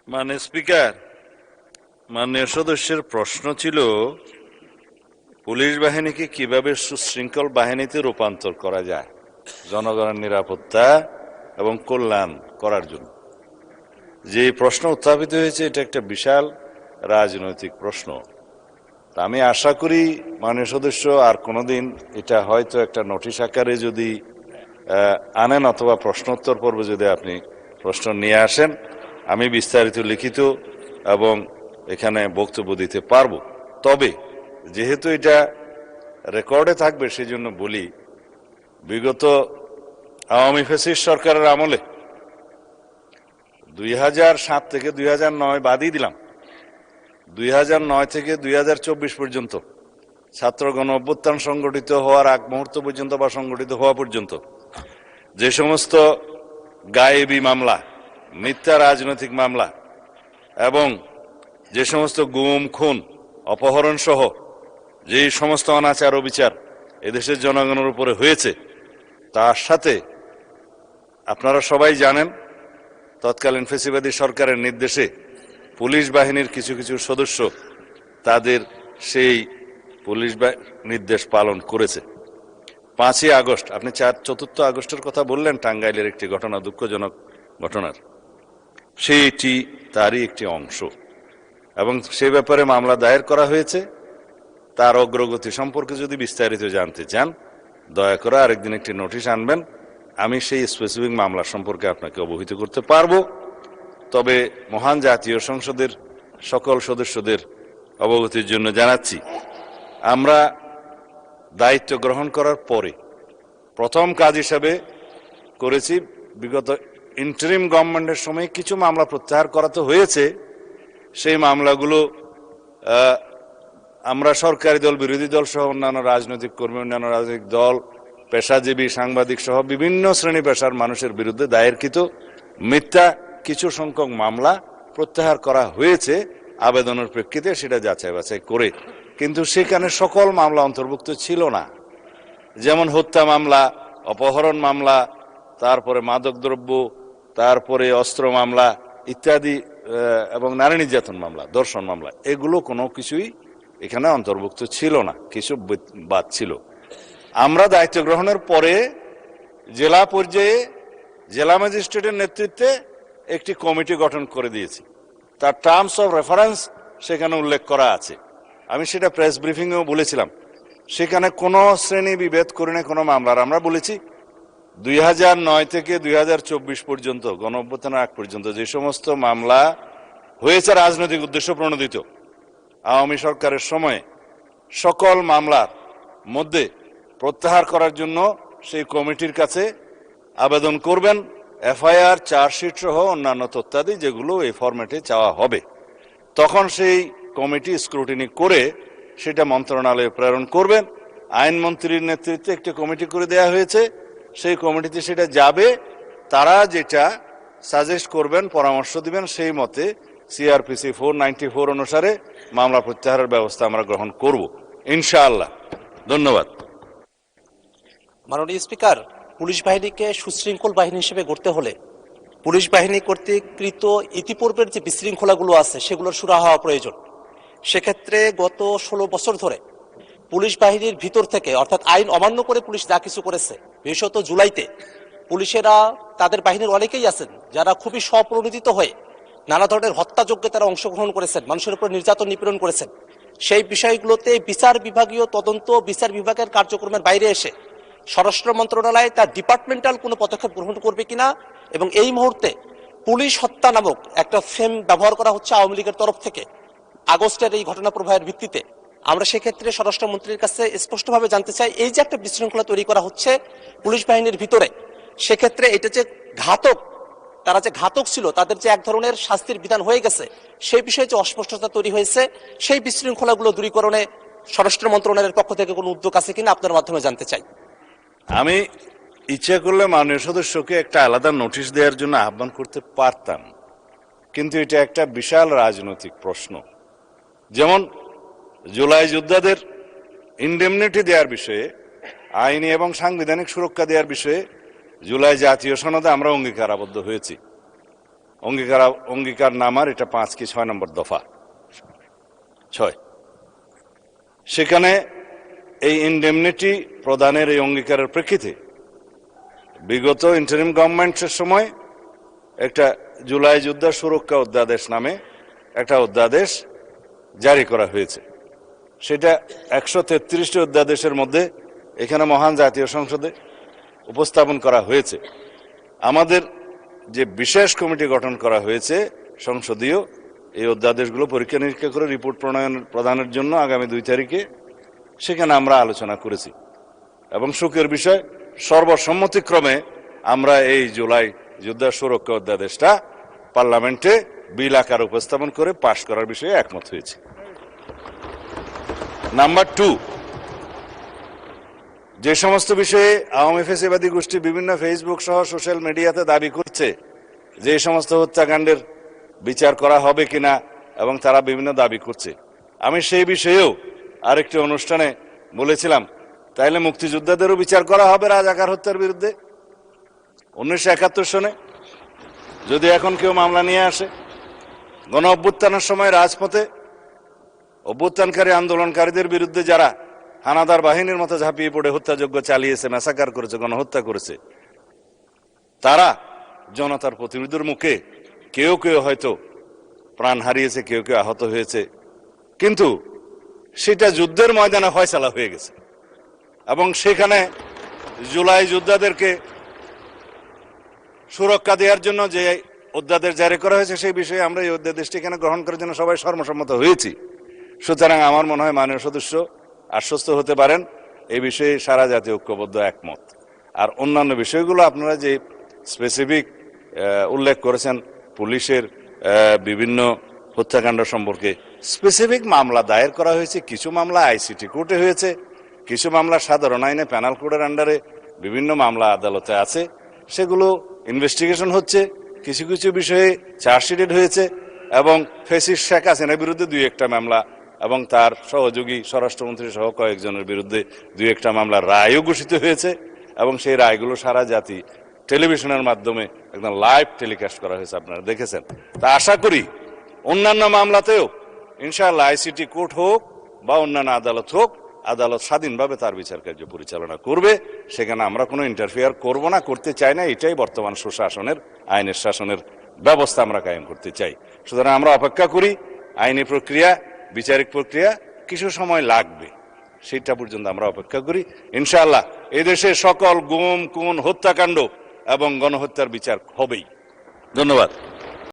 মাননীয় স্পিকার, মাননীয় সদস্যের প্রশ্ন ছিল পুলিশ বাহিনীকে কিভাবে সুশৃঙ্খল বাহিনীতে রূপান্তর করা যায় জনগণের নিরাপত্তা এবং কল্যাণ করার জন্য। যে প্রশ্ন উত্থাপিত হয়েছে এটা একটা বিশাল রাজনৈতিক প্রশ্ন। আমি আশা করি মাননীয় সদস্য আর কোনোদিন এটা হয়তো একটা নোটিশ আকারে যদি আনেন অথবা প্রশ্নোত্তর পর্বে যদি আপনি প্রশ্ন নিয়ে আসেন, আমি বিস্তারিত লিখিত এবং এখানে বক্তব্য দিতে পারবো। তবে যেহেতু এটা রেকর্ডে থাকবে সেজন্য বলি, বিগত আওয়ামী ফ্যাসিস্ট সরকারের আমলে 2007 থেকে 2009 বাদই দিলাম, 2009 থেকে 2024 পর্যন্ত ছাত্র গণ অভ্যুত্থান সংগঠিত হওয়ার আগ মুহূর্ত পর্যন্ত বা সংগঠিত হওয়া পর্যন্ত যে সমস্ত গায়েবী মামলা, মিথ্যা রাজনৈতিক মামলা এবং যে সমস্ত গুম খুন অপহরণ সহ যে সমস্ত অনাচার অবিচার এদেশের জনগণের উপরে হয়েছে, তার সাথে আপনারা সবাই জানেন তৎকালীন ফ্যাসিবাদী সরকারের নির্দেশে পুলিশ বাহিনীর কিছু কিছু সদস্য তাদের সেই পুলিশ নির্দেশ পালন করেছে। 5ই আগস্ট, আপনি 4 আগস্টের কথা বললেন, টাঙ্গাইলের একটি ঘটনা, দুঃখজনক ঘটনার, সেইটি তারই একটি অংশ এবং সে ব্যাপারে মামলা দায়ের করা হয়েছে। তার অগ্রগতি সম্পর্কে যদি বিস্তারিত জানতে চান দয়া করে আরেকদিন একটি নোটিশ আনবেন, আমি সেই স্পেসিফিক মামলা সম্পর্কে আপনাকে অবহিত করতে পারবো। তবে মহান জাতীয় সংসদের সকল সদস্যদের অবগতির জন্য জানাচ্ছি, আমরা দায়িত্ব গ্রহণ করার পরে প্রথম কাজ হিসাবে করেছি, বিগত ইন্টারিম গভর্নমেন্টের সময় কিছু মামলা প্রত্যাহার করা তো হয়েছে, সেই মামলাগুলো আমরা সরকারি দল, বিরোধী দল সহ অন্যান্য রাজনৈতিক কর্মী, অন্যান্য রাজনৈতিক দল, পেশাজীবী, সাংবাদিক সহ বিভিন্ন শ্রেণী পেশার মানুষের বিরুদ্ধে দায়েরকৃত মিথ্যা কিছু সংখ্যক মামলা প্রত্যাহার করা হয়েছে আবেদনের প্রেক্ষিতে, সেটা যাচাই বাছাই করে। কিন্তু সেখানে সকল মামলা অন্তর্ভুক্ত ছিল না, যেমন হত্যা মামলা, অপহরণ মামলা, তারপরে মাদকদ্রব্য, তারপরে অস্ত্র মামলা ইত্যাদি, এবং নারী নির্যাতন মামলা, ধর্ষণ মামলা, এগুলো কোনো কিছুই এখানে অন্তর্ভুক্ত ছিল না, কিছু বাদ ছিল। আমরা দায়িত্ব গ্রহণের পরে জেলা পর্যায়ে জেলা ম্যাজিস্ট্রেটের নেতৃত্বে একটি কমিটি গঠন করে দিয়েছি। তার টার্মস অফ রেফারেন্স সেখানে উল্লেখ করা আছে, আমি সেটা প্রেস ব্রিফিংয়েও বলেছিলাম। সেখানে কোনো শ্রেণী বিভেদ করে না কোনো মামলার। আমরা বলেছি 2009 থেকে 2024 পর্যন্ত, গণ অভ্যুত্থানের আগ পর্যন্ত যে সমস্ত মামলা হয়েছে রাজনৈতিক উদ্দেশ্য প্রণোদিত আওয়ামী সরকারের সময়ে, সকল মামলার মধ্যে প্রত্যাহার করার জন্য সেই কমিটির কাছে আবেদন করবেন, এফআইআর, চার্জশিট সহ অন্যান্য তথ্যাদি যেগুলো এই ফরম্যাটে চাওয়া হবে। তখন সেই কমিটি স্ক্রুটিনি করে সেটা মন্ত্রণালয়ে প্রেরণ করবেন। আইনমন্ত্রীর নেতৃত্বে একটি কমিটি করে দেয়া হয়েছে, সেই কমিটিতে সেটা যাবে। তারা যেটা সাজেস্ট করবেন, পরামর্শ দিবেন, সেই মতে সিআরপিসি 494 অনুসারে মামলা প্রত্যাহারের ব্যবস্থা আমরা গ্রহণ করব ইনশাআল্লাহ। ধন্যবাদ। মাননীয় স্পিকার, পুলিশ বাহিনীকে সুশৃঙ্খল বাহিনী হিসেবে গড়তে হলে পুলিশ বাহিনী কর্তৃক কৃত ইতিপূর্বের যে বিশৃঙ্খলাগুলো আছে সেগুলোর সুরাহা হওয়া প্রয়োজন। সেক্ষেত্রে গত 16 বছর ধরে পুলিশ বাহিনীর ভিতর থেকে, অর্থাৎ আইন অমান্য করে পুলিশ যা কিছু করেছে, বিশেষত জুলাইতে পুলিশেরা, তাদের বাহিনীর অনেকেই আছেন যারা খুবই স্বপ্রণোদিত হয়ে নানা ধরনের হত্যাযজ্ঞে তারা অংশগ্রহণ করেছেন, মানুষের উপর নির্যাতন নিপীড়ন করেছেন। সেই বিষয়গুলোতে বিচার বিভাগীয় তদন্ত, বিচার বিভাগের কার্যক্রমের বাইরে এসে স্বরাষ্ট্র মন্ত্রণালয় তার ডিপার্টমেন্টাল কোনো পদক্ষেপ গ্রহণ করবে কিনা, এবং এই মুহূর্তে পুলিশ হত্যা নামক একটা ফ্রেম ব্যবহার করা হচ্ছে আওয়ামী লীগের তরফ থেকে আগস্টের এই ঘটনা প্রবাহের ভিত্তিতে। আমরা সেক্ষেত্রে স্বরাষ্ট্রমন্ত্রীর কাছে স্পষ্টভাবে জানতে চাই, এই যে একটা বিশৃঙ্খলা তৈরি করা হচ্ছে পুলিশ বাহিনীর ভিতরে, সেক্ষেত্রে এটা যে ঘাতক, তারা যে ঘাতক ছিল, তাদের যে এক ধরনের শাস্তির বিধান হয়ে গেছে, সেই বিষয়ে যে অস্পষ্টতা তৈরি হয়েছে, সেই বিশৃঙ্খলাগুলো দূরীকরণে স্বরাষ্ট্র মন্ত্রণালয়ের পক্ষ থেকে কোনো উদ্যোগ আছে কিনা আপনার মাধ্যমে জানতে চাই। আমি ইচ্ছা করলে মাননীয় সদস্যকে একটা আলাদা নোটিশ দেওয়ার জন্য আহ্বান করতে পারতাম, কিন্তু এটা একটা বিশাল রাজনৈতিক প্রশ্ন। যেমন জুলাই যোদ্ধাদের ইনডেমনিটি দেওয়ার বিষয়ে, আইনি এবং সাংবিধানিক সুরক্ষা দেওয়ার বিষয়ে জুলাই জাতীয় সনদে আমরা অঙ্গীকারাবদ্ধ হয়েছি। অঙ্গীকার নামার এটা 5 কি 6 নম্বর দফা, 6। সেখানে এই ইনডেমনিটি প্রদানের এই অঙ্গীকারের প্রেক্ষিতে বিগত ইন্টারিম গভর্নমেন্টের সময় একটা জুলাই যোদ্ধা সুরক্ষা অধ্যাদেশ নামে একটা অধ্যাদেশ জারি করা হয়েছে। সেটা 133টি অধ্যাদেশের মধ্যে এখানে মহান জাতীয় সংসদে উপস্থাপন করা হয়েছে। আমাদের যে বিশেষ কমিটি গঠন করা হয়েছে সংসদীয়, এই অধ্যাদেশগুলো পরীক্ষা নিরীক্ষা করে রিপোর্ট প্রদানের জন্য আগামী 2 তারিখে সেখানে আমরা আলোচনা করেছি এবং সুখের বিষয় সর্বসম্মতিক্রমে আমরা এই জুলাই যোদ্ধা সুরক্ষা অধ্যাদেশটা পার্লামেন্টে বিল আকার উপস্থাপন করে পাশ করার বিষয়ে একমত হয়েছে। নাম্বার 2, যে সমস্ত বিষয়ে আওয়ামী ফ্যাসিবাদী গোষ্ঠী বিভিন্ন ফেসবুক সহ সোশ্যাল মিডিয়াতে দাবি করছে যে এই সমস্ত হত্যাকাণ্ডের বিচার করা হবে কিনা এবং তারা বিভিন্ন দাবি করছে, আমি সেই বিষয়েও আরেকটি অনুষ্ঠানে বলেছিলাম তাইলে মুক্তিযোদ্ধাদেরও বিচার করা হবে রাজাকার হত্যার বিরুদ্ধে 1971 সনে। যদি এখন কেউ মামলা নিয়ে আসে, গণ অভ্যুত্থানের সময় রাজপথে অভ্যুত্থানকারী আন্দোলনকারীদের বিরুদ্ধে যারা হানাদার বাহিনীর মতো ঝাঁপিয়ে পড়ে হত্যাযজ্ঞ চালিয়েছে, ম্যাসাকার করেছে, গণহত্যা করেছে, তারা জনতার প্রতিনিধির মুখে কেউ কেউ হয়তো প্রাণ হারিয়েছে, কেউ কেউ আহত হয়েছে, কিন্তু সেটা যুদ্ধের ময়দানে ফয়সালা হয়ে গেছে এবং সেখানে জুলাই যোদ্ধাদেরকে সুরক্ষা দেওয়ার জন্য যে অধ্যাদেশ জারি করা হয়েছে সেই বিষয়ে আমরা এই অধ্যাদেশটি এখানে গ্রহণ করার জন্য সবাই সর্বসম্মত হয়েছি। সুতরাং আমার মনে হয় মাননীয় সদস্য আশ্বস্ত হতে পারেন এই বিষয়ে সারা জাতীয় ঐক্যবদ্ধ একমত। আর অন্যান্য বিষয়গুলো আপনারা যে স্পেসিফিক উল্লেখ করেছেন পুলিশের বিভিন্ন হত্যাকাণ্ড সম্পর্কে স্পেসিফিক মামলা দায়ের করা হয়েছে, কিছু মামলা আইসিটি কোর্টে হয়েছে, কিছু মামলা সাধারণ আইনে প্যানাল কোডের আন্ডারে বিভিন্ন মামলা আদালতে আছে, সেগুলো ইনভেস্টিগেশন হচ্ছে, কিছু কিছু বিষয়ে চার্জশিটেড হয়েছে এবং ফেসিস শেখ হাসিনার বিরুদ্ধে 2-1টা মামলা এবং তার সহযোগী স্বরাষ্ট্রমন্ত্রী সহ কয়েকজনের বিরুদ্ধে 2-1টা মামলা রায়ও ঘোষিত হয়েছে এবং সেই রায়গুলো সারা জাতি টেলিভিশনের মাধ্যমে একদম লাইভ টেলিকাস্ট করা হয়েছে, আপনারা দেখেছেন। তা আশা করি অন্যান্য মামলাতেও ইনশাআল্লাহ আইসিটি কোর্ট হোক বা অন্যান্য আদালত হোক, আদালত স্বাধীনভাবে তার বিচার কার্য পরিচালনা করবে, সেখানে আমরা কোনো ইন্টারফেয়ার করব না, করতে চাই না। এটাই বর্তমান সুশাসনের আইনের শাসনের ব্যবস্থা আমরা কায়েম করতে চাই। সুতরাং আমরা অপেক্ষা করি, আইনি প্রক্রিয়া বিচারিক প্রক্রিয়া কিছু সময় লাগবে, সেটা পর্যন্ত আমরা অপেক্ষা করি। ইনশাআল্লাহ এদেশে সকল গুম খুন হত্যাকাণ্ড এবং গণহত্যার বিচার হবেই। ধন্যবাদ।